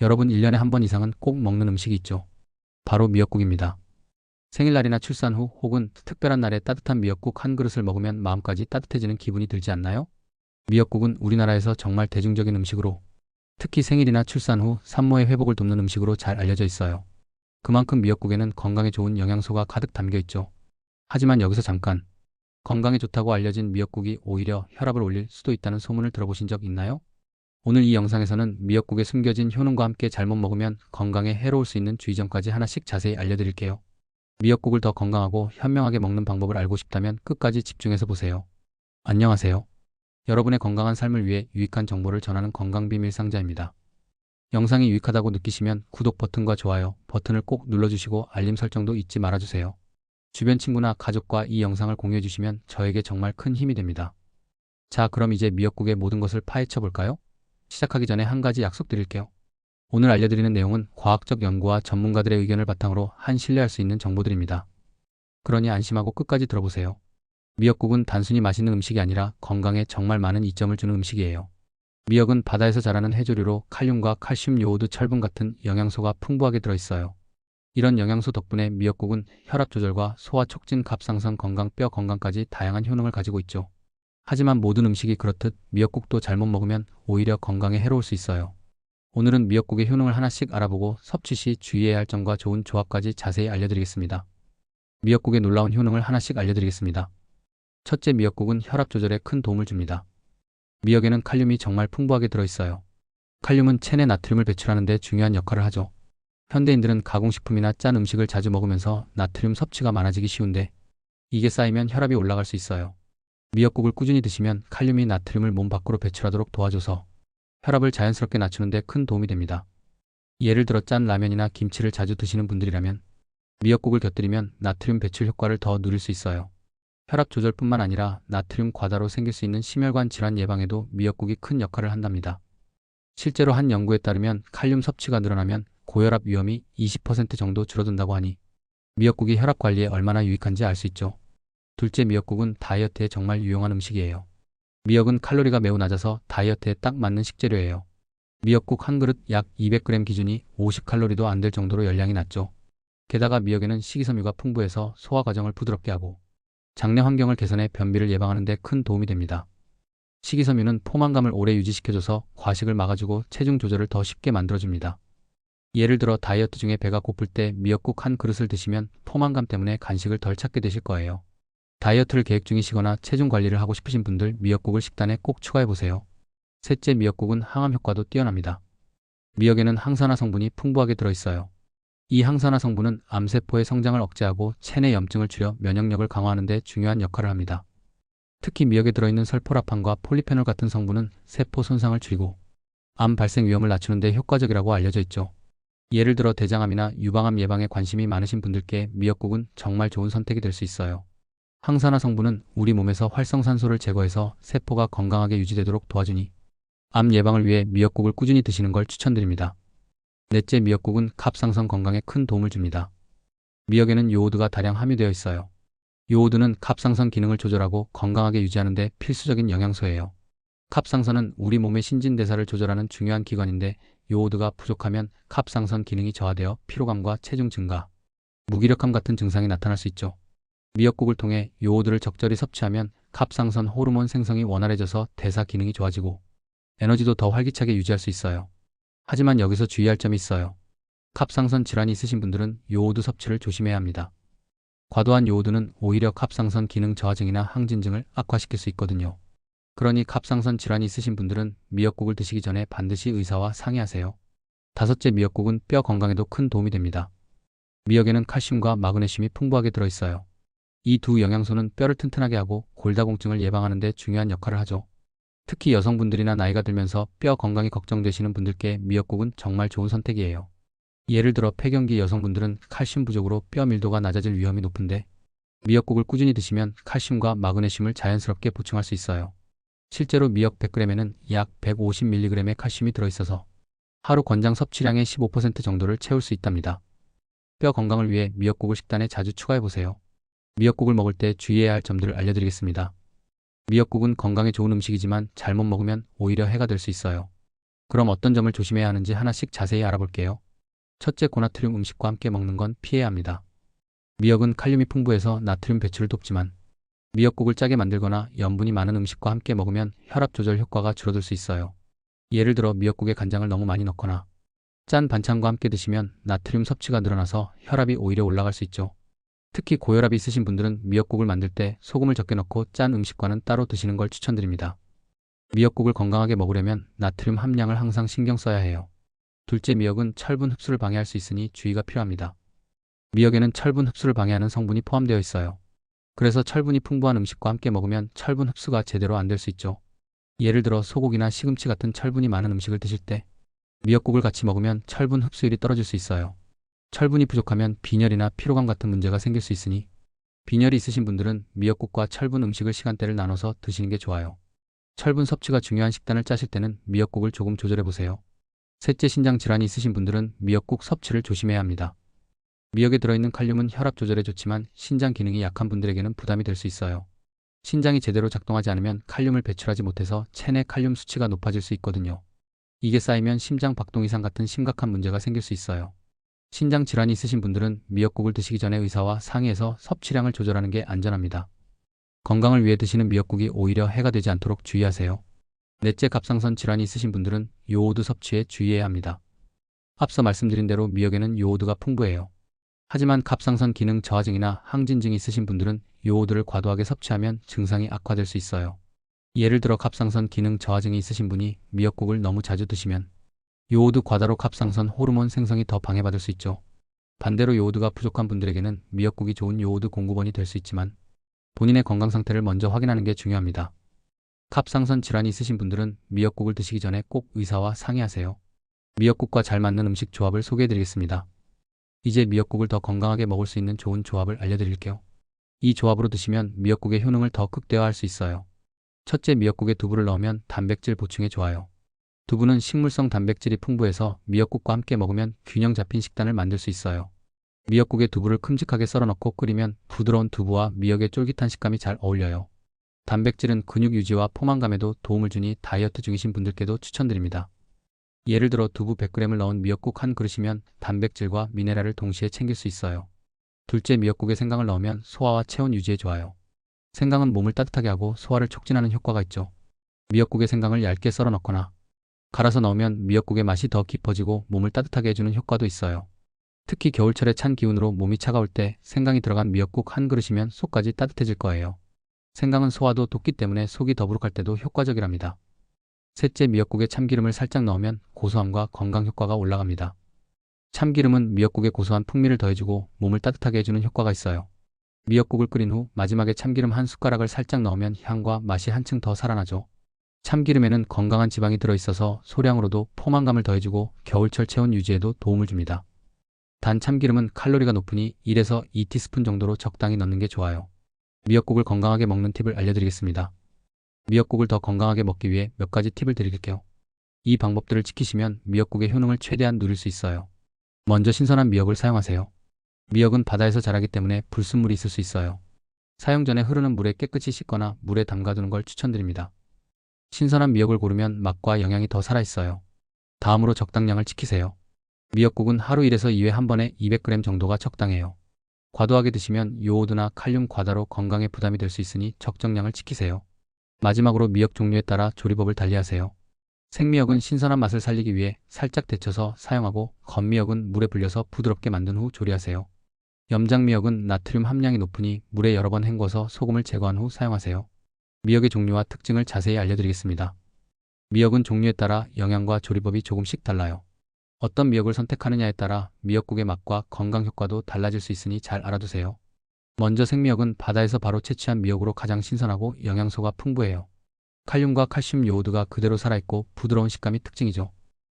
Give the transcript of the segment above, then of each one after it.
여러분 1년에 한 번 이상은 꼭 먹는 음식이 있죠. 바로 미역국입니다. 생일날이나 출산 후 혹은 특별한 날에 따뜻한 미역국 한 그릇을 먹으면 마음까지 따뜻해지는 기분이 들지 않나요? 미역국은 우리나라에서 정말 대중적인 음식으로, 특히 생일이나 출산 후 산모의 회복을 돕는 음식으로 잘 알려져 있어요. 그만큼 미역국에는 건강에 좋은 영양소가 가득 담겨 있죠. 하지만 여기서 잠깐, 건강에 좋다고 알려진 미역국이 오히려 혈압을 올릴 수도 있다는 소문을 들어보신 적 있나요? 오늘 이 영상에서는 미역국에 숨겨진 효능과 함께 잘못 먹으면 건강에 해로울 수 있는 주의점까지 하나씩 자세히 알려드릴게요. 미역국을 더 건강하고 현명하게 먹는 방법을 알고 싶다면 끝까지 집중해서 보세요. 안녕하세요. 여러분의 건강한 삶을 위해 유익한 정보를 전하는 건강비밀상자입니다. 영상이 유익하다고 느끼시면 구독 버튼과 좋아요 버튼을 꼭 눌러주시고 알림 설정도 잊지 말아주세요. 주변 친구나 가족과 이 영상을 공유해주시면 저에게 정말 큰 힘이 됩니다. 자, 그럼 이제 미역국의 모든 것을 파헤쳐 볼까요? 시작하기 전에 한 가지 약속드릴게요. 오늘 알려드리는 내용은 과학적 연구와 전문가들의 의견을 바탕으로 한 신뢰할 수 있는 정보들입니다. 그러니 안심하고 끝까지 들어보세요. 미역국은 단순히 맛있는 음식이 아니라 건강에 정말 많은 이점을 주는 음식이에요. 미역은 바다에서 자라는 해조류로 칼륨과 칼슘, 요오드, 철분 같은 영양소가 풍부하게 들어있어요. 이런 영양소 덕분에 미역국은 혈압 조절과 소화 촉진, 갑상선 건강, 뼈 건강까지 다양한 효능을 가지고 있죠. 하지만 모든 음식이 그렇듯 미역국도 잘못 먹으면 오히려 건강에 해로울 수 있어요. 오늘은 미역국의 효능을 하나씩 알아보고 섭취 시 주의해야 할 점과 좋은 조합까지 자세히 알려드리겠습니다. 미역국의 놀라운 효능을 하나씩 알려드리겠습니다. 첫째, 미역국은 혈압 조절에 큰 도움을 줍니다. 미역에는 칼륨이 정말 풍부하게 들어있어요. 칼륨은 체내 나트륨을 배출하는 데 중요한 역할을 하죠. 현대인들은 가공식품이나 짠 음식을 자주 먹으면서 나트륨 섭취가 많아지기 쉬운데, 이게 쌓이면 혈압이 올라갈 수 있어요. 미역국을 꾸준히 드시면 칼륨이 나트륨을 몸 밖으로 배출하도록 도와줘서 혈압을 자연스럽게 낮추는 데 큰 도움이 됩니다. 예를 들어 짠 라면이나 김치를 자주 드시는 분들이라면 미역국을 곁들이면 나트륨 배출 효과를 더 누릴 수 있어요. 혈압 조절뿐만 아니라 나트륨 과다로 생길 수 있는 심혈관 질환 예방에도 미역국이 큰 역할을 한답니다. 실제로 한 연구에 따르면 칼륨 섭취가 늘어나면 고혈압 위험이 20% 정도 줄어든다고 하니 미역국이 혈압 관리에 얼마나 유익한지 알 수 있죠. 둘째, 미역국은 다이어트에 정말 유용한 음식이에요. 미역은 칼로리가 매우 낮아서 다이어트에 딱 맞는 식재료예요. 미역국 한 그릇 약 200g 기준이 50칼로리도 안 될 정도로 열량이 낮죠. 게다가 미역에는 식이섬유가 풍부해서 소화 과정을 부드럽게 하고 장내 환경을 개선해 변비를 예방하는 데 큰 도움이 됩니다. 식이섬유는 포만감을 오래 유지시켜줘서 과식을 막아주고 체중 조절을 더 쉽게 만들어줍니다. 예를 들어 다이어트 중에 배가 고플 때 미역국 한 그릇을 드시면 포만감 때문에 간식을 덜 찾게 되실 거예요. 다이어트를 계획 중이시거나 체중 관리를 하고 싶으신 분들 미역국을 식단에 꼭 추가해보세요. 셋째, 미역국은 항암 효과도 뛰어납니다. 미역에는 항산화 성분이 풍부하게 들어있어요. 이 항산화 성분은 암세포의 성장을 억제하고 체내 염증을 줄여 면역력을 강화하는 데 중요한 역할을 합니다. 특히 미역에 들어있는 설포라판과 폴리페놀 같은 성분은 세포 손상을 줄이고 암 발생 위험을 낮추는 데 효과적이라고 알려져 있죠. 예를 들어 대장암이나 유방암 예방에 관심이 많으신 분들께 미역국은 정말 좋은 선택이 될 수 있어요. 항산화 성분은 우리 몸에서 활성산소를 제거해서 세포가 건강하게 유지되도록 도와주니 암 예방을 위해 미역국을 꾸준히 드시는 걸 추천드립니다. 넷째, 미역국은 갑상선 건강에 큰 도움을 줍니다. 미역에는 요오드가 다량 함유되어 있어요. 요오드는 갑상선 기능을 조절하고 건강하게 유지하는 데 필수적인 영양소예요. 갑상선은 우리 몸의 신진대사를 조절하는 중요한 기관인데 요오드가 부족하면 갑상선 기능이 저하되어 피로감과 체중 증가, 무기력함 같은 증상이 나타날 수 있죠. 미역국을 통해 요오드를 적절히 섭취하면 갑상선 호르몬 생성이 원활해져서 대사 기능이 좋아지고 에너지도 더 활기차게 유지할 수 있어요. 하지만 여기서 주의할 점이 있어요. 갑상선 질환이 있으신 분들은 요오드 섭취를 조심해야 합니다. 과도한 요오드는 오히려 갑상선 기능 저하증이나 항진증을 악화시킬 수 있거든요. 그러니 갑상선 질환이 있으신 분들은 미역국을 드시기 전에 반드시 의사와 상의하세요. 다섯째, 미역국은 뼈 건강에도 큰 도움이 됩니다. 미역에는 칼슘과 마그네슘이 풍부하게 들어있어요. 이 두 영양소는 뼈를 튼튼하게 하고 골다공증을 예방하는 데 중요한 역할을 하죠. 특히 여성분들이나 나이가 들면서 뼈 건강이 걱정되시는 분들께 미역국은 정말 좋은 선택이에요. 예를 들어 폐경기 여성분들은 칼슘 부족으로 뼈 밀도가 낮아질 위험이 높은데 미역국을 꾸준히 드시면 칼슘과 마그네슘을 자연스럽게 보충할 수 있어요. 실제로 미역 100g에는 약 150mg의 칼슘이 들어있어서 하루 권장 섭취량의 15% 정도를 채울 수 있답니다. 뼈 건강을 위해 미역국을 식단에 자주 추가해보세요. 미역국을 먹을 때 주의해야 할 점들을 알려드리겠습니다. 미역국은 건강에 좋은 음식이지만 잘못 먹으면 오히려 해가 될 수 있어요. 그럼 어떤 점을 조심해야 하는지 하나씩 자세히 알아볼게요. 첫째, 고나트륨 음식과 함께 먹는 건 피해야 합니다. 미역은 칼륨이 풍부해서 나트륨 배출을 돕지만 미역국을 짜게 만들거나 염분이 많은 음식과 함께 먹으면 혈압 조절 효과가 줄어들 수 있어요. 예를 들어 미역국에 간장을 너무 많이 넣거나 짠 반찬과 함께 드시면 나트륨 섭취가 늘어나서 혈압이 오히려 올라갈 수 있죠. 특히 고혈압이 있으신 분들은 미역국을 만들 때 소금을 적게 넣고 짠 음식과는 따로 드시는 걸 추천드립니다. 미역국을 건강하게 먹으려면 나트륨 함량을 항상 신경 써야 해요. 둘째, 미역은 철분 흡수를 방해할 수 있으니 주의가 필요합니다. 미역에는 철분 흡수를 방해하는 성분이 포함되어 있어요. 그래서 철분이 풍부한 음식과 함께 먹으면 철분 흡수가 제대로 안 될 수 있죠. 예를 들어 소고기나 시금치 같은 철분이 많은 음식을 드실 때 미역국을 같이 먹으면 철분 흡수율이 떨어질 수 있어요. 철분이 부족하면 빈혈이나 피로감 같은 문제가 생길 수 있으니 빈혈이 있으신 분들은 미역국과 철분 음식을 시간대를 나눠서 드시는 게 좋아요. 철분 섭취가 중요한 식단을 짜실 때는 미역국을 조금 조절해 보세요. 셋째, 신장 질환이 있으신 분들은 미역국 섭취를 조심해야 합니다. 미역에 들어있는 칼륨은 혈압 조절에 좋지만 신장 기능이 약한 분들에게는 부담이 될 수 있어요. 신장이 제대로 작동하지 않으면 칼륨을 배출하지 못해서 체내 칼륨 수치가 높아질 수 있거든요. 이게 쌓이면 심장 박동 이상 같은 심각한 문제가 생길 수 있어요. 신장 질환이 있으신 분들은 미역국을 드시기 전에 의사와 상의해서 섭취량을 조절하는 게 안전합니다. 건강을 위해 드시는 미역국이 오히려 해가 되지 않도록 주의하세요. 넷째, 갑상선 질환이 있으신 분들은 요오드 섭취에 주의해야 합니다. 앞서 말씀드린 대로 미역에는 요오드가 풍부해요. 하지만 갑상선 기능 저하증이나 항진증이 있으신 분들은 요오드를 과도하게 섭취하면 증상이 악화될 수 있어요. 예를 들어 갑상선 기능 저하증이 있으신 분이 미역국을 너무 자주 드시면 요오드 과다로 갑상선 호르몬 생성이 더 방해받을 수 있죠. 반대로 요오드가 부족한 분들에게는 미역국이 좋은 요오드 공급원이 될 수 있지만 본인의 건강 상태를 먼저 확인하는 게 중요합니다. 갑상선 질환이 있으신 분들은 미역국을 드시기 전에 꼭 의사와 상의하세요. 미역국과 잘 맞는 음식 조합을 소개해드리겠습니다. 이제 미역국을 더 건강하게 먹을 수 있는 좋은 조합을 알려드릴게요. 이 조합으로 드시면 미역국의 효능을 더 극대화할 수 있어요. 첫째, 미역국에 두부를 넣으면 단백질 보충에 좋아요. 두부는 식물성 단백질이 풍부해서 미역국과 함께 먹으면 균형 잡힌 식단을 만들 수 있어요. 미역국에 두부를 큼직하게 썰어 넣고 끓이면 부드러운 두부와 미역의 쫄깃한 식감이 잘 어울려요. 단백질은 근육 유지와 포만감에도 도움을 주니 다이어트 중이신 분들께도 추천드립니다. 예를 들어 두부 100g을 넣은 미역국 한 그릇이면 단백질과 미네랄을 동시에 챙길 수 있어요. 둘째, 미역국에 생강을 넣으면 소화와 체온 유지에 좋아요. 생강은 몸을 따뜻하게 하고 소화를 촉진하는 효과가 있죠. 미역국에 생강을 얇게 썰어 넣거나 갈아서 넣으면 미역국의 맛이 더 깊어지고 몸을 따뜻하게 해주는 효과도 있어요. 특히 겨울철의 찬 기운으로 몸이 차가울 때 생강이 들어간 미역국 한 그릇이면 속까지 따뜻해질 거예요. 생강은 소화도 돕기 때문에 속이 더부룩할 때도 효과적이랍니다. 셋째, 미역국에 참기름을 살짝 넣으면 고소함과 건강 효과가 올라갑니다. 참기름은 미역국의 고소한 풍미를 더해주고 몸을 따뜻하게 해주는 효과가 있어요. 미역국을 끓인 후 마지막에 참기름 한 숟가락을 살짝 넣으면 향과 맛이 한층 더 살아나죠. 참기름에는 건강한 지방이 들어있어서 소량으로도 포만감을 더해주고 겨울철 체온 유지에도 도움을 줍니다. 단 참기름은 칼로리가 높으니 1에서 2티스푼 정도로 적당히 넣는 게 좋아요. 미역국을 건강하게 먹는 팁을 알려드리겠습니다. 미역국을 더 건강하게 먹기 위해 몇 가지 팁을 드릴게요. 이 방법들을 지키시면 미역국의 효능을 최대한 누릴 수 있어요. 먼저 신선한 미역을 사용하세요. 미역은 바다에서 자라기 때문에 불순물이 있을 수 있어요. 사용 전에 흐르는 물에 깨끗이 씻거나 물에 담가두는 걸 추천드립니다. 신선한 미역을 고르면 맛과 영양이 더 살아있어요. 다음으로 적당량을 지키세요. 미역국은 하루 1에서 2회 한 번에 200g 정도가 적당해요. 과도하게 드시면 요오드나 칼륨 과다로 건강에 부담이 될 수 있으니 적정량을 지키세요. 마지막으로 미역 종류에 따라 조리법을 달리하세요. 생미역은 신선한 맛을 살리기 위해 살짝 데쳐서 사용하고 건미역은 물에 불려서 부드럽게 만든 후 조리하세요. 염장미역은 나트륨 함량이 높으니 물에 여러 번 헹궈서 소금을 제거한 후 사용하세요. 미역의 종류와 특징을 자세히 알려드리겠습니다. 미역은 종류에 따라 영양과 조리법이 조금씩 달라요. 어떤 미역을 선택하느냐에 따라 미역국의 맛과 건강 효과도 달라질 수 있으니 잘 알아두세요. 먼저 생미역은 바다에서 바로 채취한 미역으로 가장 신선하고 영양소가 풍부해요. 칼륨과 칼슘 요오드가 그대로 살아있고 부드러운 식감이 특징이죠.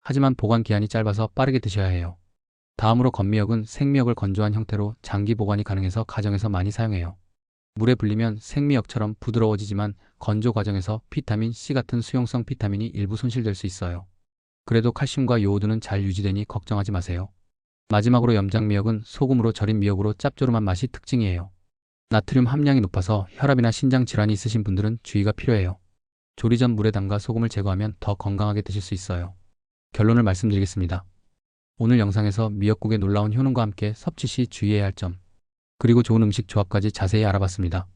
하지만 보관 기한이 짧아서 빠르게 드셔야 해요. 다음으로 건미역은 생미역을 건조한 형태로 장기 보관이 가능해서 가정에서 많이 사용해요. 물에 불리면 생미역처럼 부드러워지지만 건조 과정에서 비타민 C 같은 수용성 비타민이 일부 손실될 수 있어요. 그래도 칼슘과 요오드는 잘 유지되니 걱정하지 마세요. 마지막으로 염장미역은 소금으로 절인 미역으로 짭조름한 맛이 특징이에요. 나트륨 함량이 높아서 혈압이나 신장 질환이 있으신 분들은 주의가 필요해요. 조리 전 물에 담가 소금을 제거하면 더 건강하게 드실 수 있어요. 결론을 말씀드리겠습니다. 오늘 영상에서 미역국의 놀라운 효능과 함께 섭취 시 주의해야 할 점, 그리고 좋은 음식 조합까지 자세히 알아봤습니다.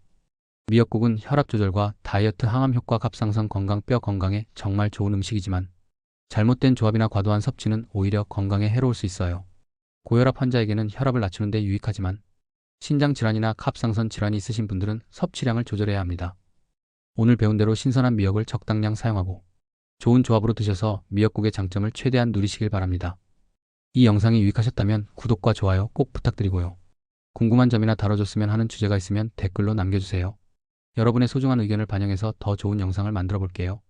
미역국은 혈압 조절과 다이어트, 항암 효과, 갑상선 건강, 뼈 건강에 정말 좋은 음식이지만 잘못된 조합이나 과도한 섭취는 오히려 건강에 해로울 수 있어요. 고혈압 환자에게는 혈압을 낮추는 데 유익하지만 신장 질환이나 갑상선 질환이 있으신 분들은 섭취량을 조절해야 합니다. 오늘 배운 대로 신선한 미역을 적당량 사용하고 좋은 조합으로 드셔서 미역국의 장점을 최대한 누리시길 바랍니다. 이 영상이 유익하셨다면 구독과 좋아요 꼭 부탁드리고요. 궁금한 점이나 다뤄줬으면 하는 주제가 있으면 댓글로 남겨주세요. 여러분의 소중한 의견을 반영해서 더 좋은 영상을 만들어 볼게요.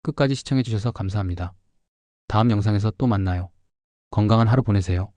끝까지 시청해주셔서 감사합니다. 다음 영상에서 또 만나요. 건강한 하루 보내세요.